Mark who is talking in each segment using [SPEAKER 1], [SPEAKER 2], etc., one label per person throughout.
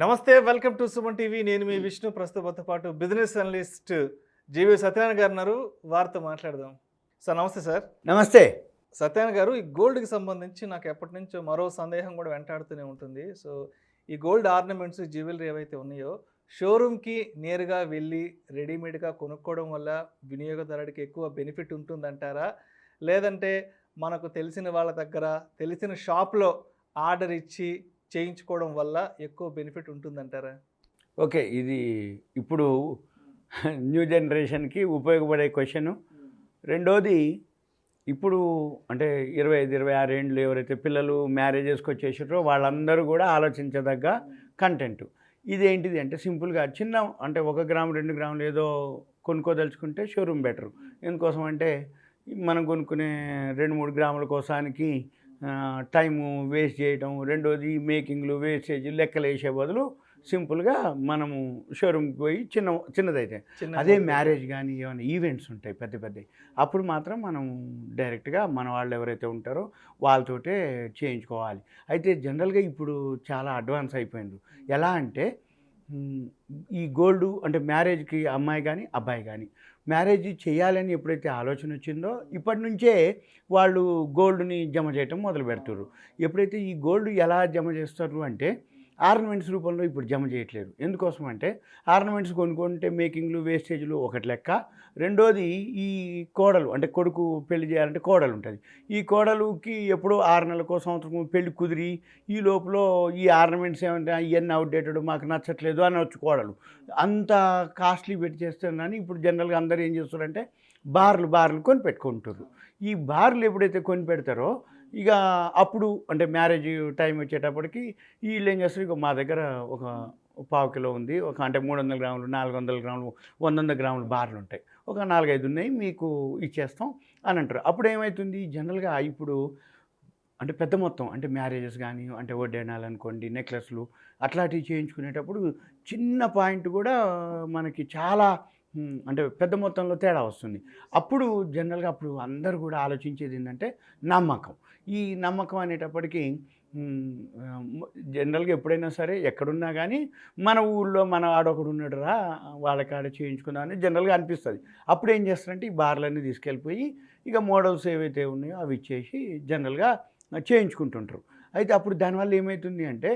[SPEAKER 1] నమస్తే, welcome to Suman TV. నేను మీ విష్ణు. ప్రస్తుతంతో పాటు బిజినెస్ అనలిస్ట్ జీవి సత్యనారాయణ గారు ఉన్నారు. వారితో మాట్లాడదాం. సార్ నమస్తే సార్.
[SPEAKER 2] నమస్తే.
[SPEAKER 1] సత్యనారాయణ గారు, ఈ గోల్డ్కి సంబంధించి నాకు ఎప్పటి నుంచో మరో సందేహం కూడా వెంటాడుతూనే ఉంటుంది. సో ఈ గోల్డ్ ఆర్నమెంట్స్, జ్యువెలరీ ఏవైతే ఉన్నాయో షోరూమ్కి నేరుగా వెళ్ళి రెడీమేడ్గా కొనుక్కోవడం వల్ల వినియోగదారుడికి ఎక్కువ బెనిఫిట్ ఉంటుందంటారా, లేదంటే మనకు తెలిసిన వాళ్ళ దగ్గర తెలిసిన షాప్లో ఆర్డర్ ఇచ్చి చేయించుకోవడం వల్ల ఎక్కువ బెనిఫిట్ ఉంటుందంటారా?
[SPEAKER 2] ఓకే, ఇది ఇప్పుడు న్యూ జనరేషన్కి ఉపయోగపడే క్వశ్చను. రెండోది, ఇప్పుడు అంటే 25-26 ఏండ్లు ఎవరైతే పిల్లలు మ్యారేజెస్కి వచ్చేసారో వాళ్ళందరూ కూడా ఆలోచించదగ్గ కంటెంట్. ఇదేంటిది అంటే సింపుల్గా చిన్న అంటే 1 గ్రాము 2 గ్రాములు ఏదో కొనుక్కోదలుచుకుంటే షోరూమ్ బెటరు. ఎందుకోసం అంటే మనం కొనుక్కునే 2-3 గ్రాముల కోసానికి టైము వేస్ట్ చేయడం, రెండోది మేకింగ్లు వేస్టేజ్ లెక్కలు వేసే బదులు సింపుల్గా మనము షోరూమ్కి పోయి చిన్నదైతే అదే మ్యారేజ్ కానీ ఏమైనా ఈవెంట్స్ ఉంటాయి పెద్ద పెద్దవి, అప్పుడు మాత్రం మనం డైరెక్ట్గా మన వాళ్ళు ఎవరైతే ఉంటారో వాళ్ళతోటే చేయించుకోవాలి. అయితే జనరల్గా ఇప్పుడు చాలా అడ్వాన్స్ అయిపోయింది. ఎలా అంటే ఈ గోల్డ్ అంటే మ్యారేజ్కి అమ్మాయి కానీ అబ్బాయి కానీ మ్యారేజ్ చేయాలని ఎప్పుడైతే ఆలోచన వచ్చిందో ఇప్పటి నుంచే వాళ్ళు గోల్డ్ని జమ చేయటం మొదలు పెడుతున్నారు. ఎప్పుడైతే ఈ గోల్డ్ ఎలా జమ చేస్తారు అంటే ఆర్నమెంట్స్ రూపంలో ఇప్పుడు జమ చేయట్లేదు. ఎందుకోసం అంటే ఆర్నమెంట్స్ కొనుక్కుంటే మేకింగ్లు వేస్టేజ్లు ఒకటి లెక్క, రెండోది ఈ కోడలు అంటే కొడుకు పెళ్లి చేయాలంటే కోడలు ఉంటుంది. ఈ కోడలుకి ఎప్పుడో 6 నెలలకో సంవత్సరం పెళ్లి కుదిరి ఈ లోపల ఈ ఆర్నమెంట్స్ ఏమంటే ఇవన్నీ అవుట్డేటెడ్ మాకు నచ్చట్లేదు అనవచ్చు కోడలు. అంత కాస్ట్లీ పెట్టి చేస్తున్నారని ఇప్పుడు జనరల్గా అందరూ ఏం చేస్తారంటే బార్లు కొని పెట్టుకుంటారు. ఈ బార్లు ఎప్పుడైతే కొని పెడతారో ఇక అప్పుడు అంటే మ్యారేజ్ టైం వచ్చేటప్పటికి వీళ్ళు ఏం చేస్తారు, ఇక మా దగ్గర ఒక 1/4 కిలో ఉంది, ఒక అంటే 300 గ్రాములు 400 గ్రాములు 100 గ్రాములు బార్లు ఉంటాయి, ఒక 4-5 ఉన్నాయి మీకు ఇచ్చేస్తాం అని అంటారు. అప్పుడు ఏమవుతుంది, జనరల్గా ఇప్పుడు అంటే పెద్ద మొత్తం అంటే మ్యారేజెస్ కానీ అంటే వడ్డేనాలు అనుకోండి, నెక్లెస్లు అట్లాంటివి చేయించుకునేటప్పుడు చిన్న పాయింట్ కూడా మనకి చాలా అంటే పెద్ద మొత్తంలో తేడా వస్తుంది. అప్పుడు జనరల్గా అప్పుడు అందరూ కూడా ఆలోచించేది ఏంటంటే నమ్మకం. ఈ నమ్మకం అనేటప్పటికీ జనరల్గా ఎప్పుడైనా సరే ఎక్కడున్నా కానీ మన ఊళ్ళో మన ఆడొకడు ఉన్నాడురా వాళ్ళకాడ చేయించుకుందామని జనరల్గా అనిపిస్తుంది. అప్పుడు ఏం చేస్తారంటే ఈ బార్లన్నీ తీసుకెళ్ళిపోయి ఇక మోడల్స్ ఏవైతే ఉన్నాయో అవి ఇచ్చేసి జనరల్గా చేయించుకుంటుంటారు. అయితే అప్పుడు దానివల్ల ఏమవుతుంది అంటే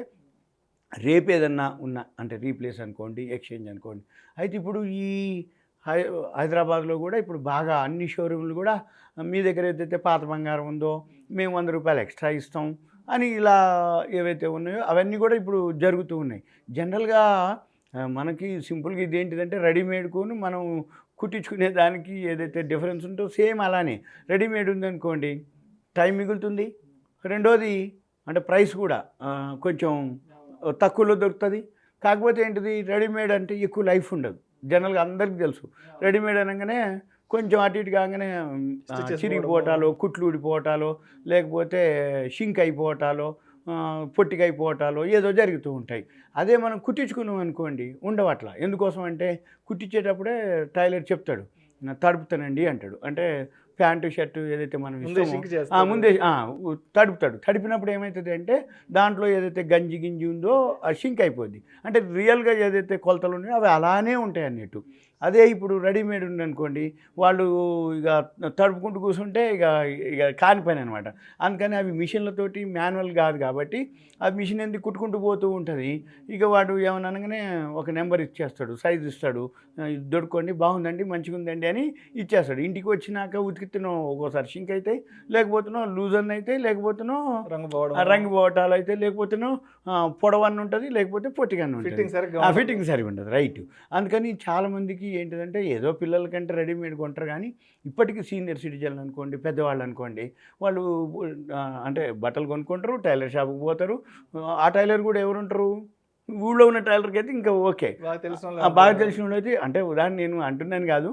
[SPEAKER 2] రేపు ఏదన్నా ఉన్న అంటే రీప్లేస్ అనుకోండి, ఎక్స్చేంజ్ అనుకోండి. అయితే ఇప్పుడు ఈ హైదరాబాద్లో కూడా ఇప్పుడు బాగా అన్ని షోరూమ్లు కూడా మీ దగ్గర ఏదైతే పాత బంగారం ఉందో మేము 100 రూపాయలు ఎక్స్ట్రా ఇస్తాం అని ఇలా ఏవైతే ఉన్నాయో అవన్నీ కూడా ఇప్పుడు జరుగుతూ ఉన్నాయి. జనరల్గా మనకి సింపుల్గా ఇది ఏంటిదంటే రెడీమేడ్కును మనం కుట్టించుకునే దానికి ఏదైతే డిఫరెన్స్ ఉందో సేమ్ అలానే రెడీమేడ్ ఉందనుకోండి టైం మిగులుతుంది, రెండోది అంటే ప్రైస్ కూడా కొంచెం తక్కువలో దొరుకుతుంది. కాకపోతే ఏంటిది రెడీమేడ్ అంటే ఎక్కువ లైఫ్ ఉండదు. జనరల్గా అందరికీ తెలుసు రెడీమేడ్ అనగానే కొంచెం అటు ఇటు కాగానే చిరిగిపోవటాలు, కుట్లు ఊడిపోవటాలు, లేకపోతే షింక్ అయిపోవటాలు, పొట్టిగా అయిపోవటాలు ఏదో జరుగుతూ ఉంటాయి. అదే మనం కుట్టించుకున్నాం అనుకోండి ఉండవట్లా. ఎందుకోసం అంటే కుట్టించేటప్పుడే టైలర్ చెప్తాడు తడుపుతానండి అంటాడు. అంటే ప్యాంటు షర్టు ఏదైతే మనం ఇస్తామో ముందే తడుపుతాడు. తడిపినప్పుడు ఏమవుతుంది అంటే దాంట్లో ఏదైతే గింజి ఉందో అది షింక్ అయిపోద్ది. అంటే రియల్గా ఏదైతే కొలతలు ఉన్నాయో అవి అలానే ఉంటాయి అన్నట్టు. అదే ఇప్పుడు రెడీమేడ్ ఉందనుకోండి వాళ్ళు ఇక తడుపుకుంటూ కూర్చుంటే ఇక కాని పని అనమాట. అందుకని అవి మిషన్లతోటి మాన్యువల్ కాదు కాబట్టి ఆ మిషన్ ఎందుకు కుట్టుకుంటూ పోతూ ఉంటుంది. ఇక వాడు ఏమన్నా అనగానే ఒక నెంబర్ ఇచ్చేస్తాడు, సైజు ఇస్తాడు, దొడుకోండి బాగుందండి మంచిగా ఉందండి అని ఇచ్చేస్తాడు. ఇంటికి వచ్చినాక ఉతికితేనో ఒక్కోసారి షింక్ అవుతాయి, లేకపోతేనో లూజన్ అవుతాయి, లేకపోతేనో రంగు పోవటాలు అయితే, లేకపోతేనో పొడవన్న ఉంటుంది, లేకపోతే పొట్టిగానే ఉంటుంది, ఫిట్టింగ్ సరిగా ఉండదు. రైట్. అందుకని చాలామందికి ఏంటిదంటే ఏదో పిల్లలకంటే రెడీమేడ్ కొంటారు కానీ ఇప్పటికీ సీనియర్ సిటిజన్లు అనుకోండి, పెద్దవాళ్ళు అనుకోండి, వాళ్ళు అంటే బట్టలు కొనుక్కుంటారు, టైలర్ షాప్కి పోతారు. ఆ టైలర్ కూడా ఎవరు ఉంటారు, ఊళ్ళో ఉన్న టైలర్కి అయితే ఇంకా ఓకే, బాగా తెలిసిన వాళ్ళు అయితే అంటే ఉదాహరణ నేను అంటున్నాను కాదు,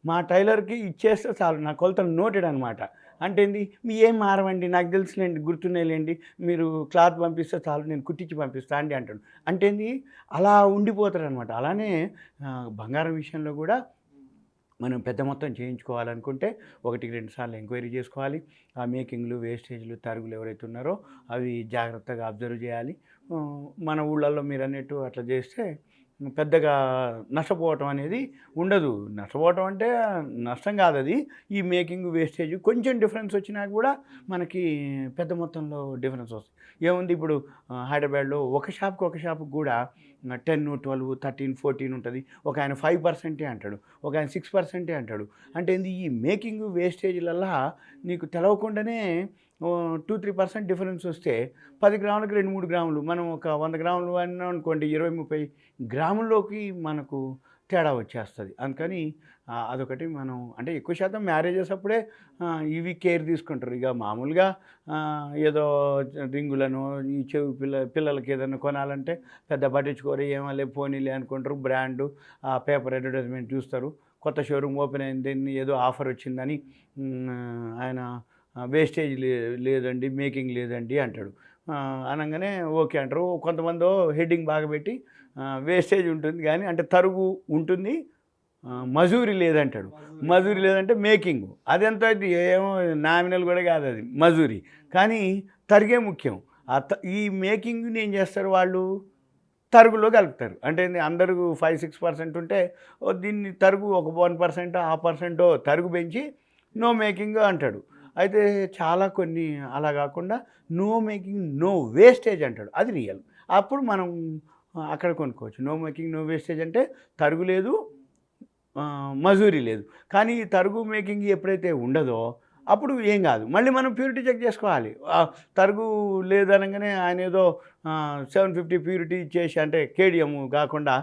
[SPEAKER 2] మా టైలర్కి ఇచ్చేస్తే చాలు నా కొలతలు నోటెడ్ అనమాట. అంటే ఏంది మీ ఏం మారవండి నాకు తెలుసులేండి గుర్తున్నాయిలేండి మీరు క్లాత్ పంపిస్తే చాలు నేను కుట్టించి పంపిస్తా అండి అంటాడు. అంటే ఏంది అలా ఉండిపోతారు అనమాట. అలానే బంగారం విషయంలో కూడా మనం పెద్ద మొత్తం చేయించుకోవాలనుకుంటే 1-2 సార్లు ఎంక్వైరీ చేసుకోవాలి. ఆ మేకింగ్లు, వేస్టేజ్లు, తరుగులు ఎవరైతే ఉన్నారో అవి జాగ్రత్తగా అబ్జర్వ్ చేయాలి. మన ఊళ్ళల్లో మీరన్నట్టు అట్లా చేస్తే పెద్దగా నష్టపోవటం అనేది ఉండదు. నష్టపోవటం అంటే నష్టం కాదది. ఈ మేకింగ్, వేస్టేజ్ కొంచెం డిఫరెన్స్ వచ్చినా కూడా మనకి పెద్ద మొత్తంలో డిఫరెన్స్ వస్తుంది. ఏముంది ఇప్పుడు హైదరాబాద్‌లో ఒక షాప్‌కి కూడా 10, 12, 13, 14 ఉంటుంది. ఒక ఆయన 5% అంటాడు. ఒక ఆయన 6% అంటాడు. అంటే ఏంది ఈ మేకింగ్, వేస్టేజ్‌లల్లా నీకు తెలవకుండానే 2-3% డిఫరెన్స్ వస్తే 10 గ్రాములకి 2-3 గ్రాములు. మనం ఒక 100 గ్రాములు అన్నాం అనుకోండి, 20-30 గ్రాముల్లోకి మనకు తేడా వచ్చేస్తుంది. అందుకని అదొకటి మనం అంటే ఎక్కువ శాతం మ్యారేజెస్ అప్పుడే ఇవి కేర్ తీసుకుంటారు. ఇక మామూలుగా ఏదో రింగులను ఈ చెవి పిల్లలకి ఏదైనా కొనాలంటే పెద్ద పట్టించుకోరు, ఏమలే పోనీలే అనుకుంటారు. బ్రాండు పేపర్ అడ్వర్టైజ్మెంట్ చూస్తారు. కొత్త షోరూమ్ ఓపెన్ అయింది, ఏదో ఆఫర్ వచ్చిందని ఆయన వేస్టేజ్ లేదండి, మేకింగ్ లేదండి అంటాడు. అనగానే ఓకే అంటారు. కొంతమంది హెడ్డింగ్ బాగా పెట్టి వేస్టేజ్ ఉంటుంది కానీ అంటే తరుగు ఉంటుంది, మజూరి లేదంటాడు. మజూరి లేదంటే మేకింగ్. అదెంత ఏమో నామినల్ కూడా కాదు, అది మజూరి. కానీ తరిగే ముఖ్యం. ఈ మేకింగ్ని ఏం చేస్తారు వాళ్ళు, తరుగులో కలుపుతారు. అంటే అందరూ 5-6% ఉంటే దీన్ని తరుగు ఒక 1%, 0.5% తరుగు పెంచి నో మేకింగ్ అంటాడు. అయితే చాలా కొన్ని అలా కాకుండా నో మేకింగ్ నో వేస్టేజ్ అంటాడు. అది రియల్. అప్పుడు మనం అక్కడ కొనుక్కోవచ్చు. నో మేకింగ్ నో వేస్టేజ్ అంటే తరుగు లేదు, మజూరీ లేదు. కానీ ఈ తరుగు మేకింగ్ ఎప్పుడైతే ఉండదో అప్పుడు ఏం కాదు. మళ్ళీ మనం ప్యూరిటీ చెక్ చేసుకోవాలి. తరుగు లేదనగానే ఆయన ఏదో 750 ప్యూరిటీ ఇచ్చేసి అంటే కేడియం కాకుండా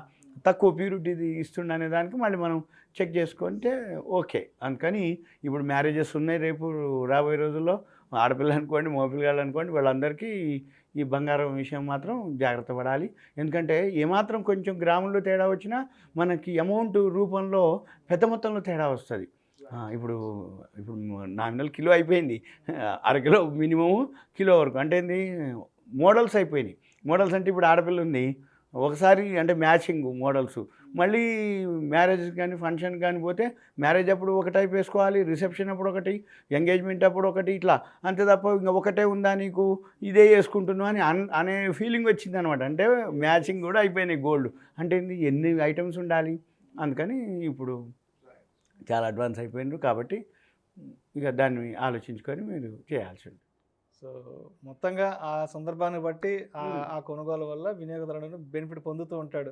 [SPEAKER 2] తక్కువ ప్యూరిటీది ఇస్తుండనే దానికి మళ్ళీ మనం చెక్ చేసుకుంటే ఓకే. అందుకని ఇప్పుడు మ్యారేజెస్ ఉన్నాయి రేపు రాబోయే రోజుల్లో. ఆడపిల్ల అనుకోండి, మగపిల్లగాళ్ళు అనుకోండి, వాళ్ళందరికీ ఈ బంగారం విషయం మాత్రం జాగ్రత్త పడాలి. ఎందుకంటే ఏమాత్రం కొంచెం గ్రాముల్లో తేడా వచ్చినా మనకి అమౌంట్ రూపంలో పెద్ద మొత్తంలో తేడా వస్తుంది. ఇప్పుడు ఇప్పుడు నామినల్ కిలో అయిపోయింది, అరకిలో మినిమము కిలో వరకు. అంటే ఏంది మోడల్స్ అయిపోయినాయి. మోడల్స్ అంటే ఇప్పుడు ఆడపిల్ల ఉంది, ఒకసారి అంటే మ్యాచింగ్ మోడల్స్. మళ్ళీ మ్యారేజ్ కానీ ఫంక్షన్ కానీ పోతే మ్యారేజ్ అప్పుడు ఒక టైప్ వేసుకోవాలి, రిసెప్షన్ అప్పుడు ఒకటి, ఎంగేజ్మెంట్ అప్పుడు ఒకటి, ఇట్లా. అంతే తప్ప ఇంకా ఒకటే ఉందా నీకు ఇదే వేసుకుంటున్నావు అని అనే ఫీలింగ్ వచ్చింది అనమాట. అంటే మ్యాచింగ్ కూడా అయిపోయినాయి గోల్డ్. అంటే ఎన్ని ఐటమ్స్ ఉండాలి. అందుకని ఇప్పుడు చాలా అడ్వాన్స్ అయిపోయినారు. కాబట్టి ఇక దాన్ని ఆలోచించుకొని మీరు చేయాల్సి ఉంటుంది.
[SPEAKER 1] సో మొత్తంగా ఆ సందర్భాన్ని బట్టి ఆ కొనుగోలు వల్ల వినియోగదారుడు బెనిఫిట్ పొందుతూ ఉంటాడు.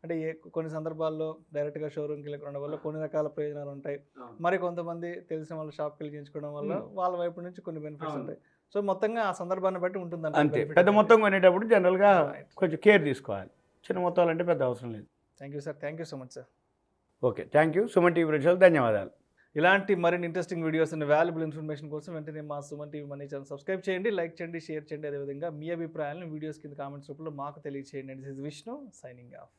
[SPEAKER 1] అంటే కొన్ని సందర్భాల్లో డైరెక్ట్గా షోరూమ్కి వెళ్ళి కొనడం వల్ల కొన్ని రకాల ప్రయోజనాలు ఉంటాయి. మరి కొంతమంది తెలిసిన వాళ్ళ షాప్కి వెళ్ళి చేయించుకోవడం వల్ల వాళ్ళ వైపు నుంచి కొన్ని బెనిఫిట్స్ ఉంటాయి. సో మొత్తంగా ఆ సందర్భాన్ని బట్టి ఉంటుంది.
[SPEAKER 2] అంతే. పెద్ద మొత్తం కొనేటప్పుడు జనరల్గా కొంచెం కేర్ తీసుకోవాలి. చిన్న మొత్తాలు అంటే పెద్ద అవసరం లేదు.
[SPEAKER 1] Thank you sir. Thank you so much sir.
[SPEAKER 2] Okay, thank you. Suman TV ప్రేక్షకులకు ధన్యవాదాలు.
[SPEAKER 1] ఇలాంటి మరిన్ని interesting videos and valuable information కోసం వెంటనే మా Suman TV money channel subscribe చేయండి, లైక్ చేయండి, షేర్ చేయండి. అదేవిధంగా మీ అభిప్రాయాలను వీడియోస్ కింద కామెంట్స్ రూపంలో మాకు తెలియజేయండి. This is Vishnu signing off.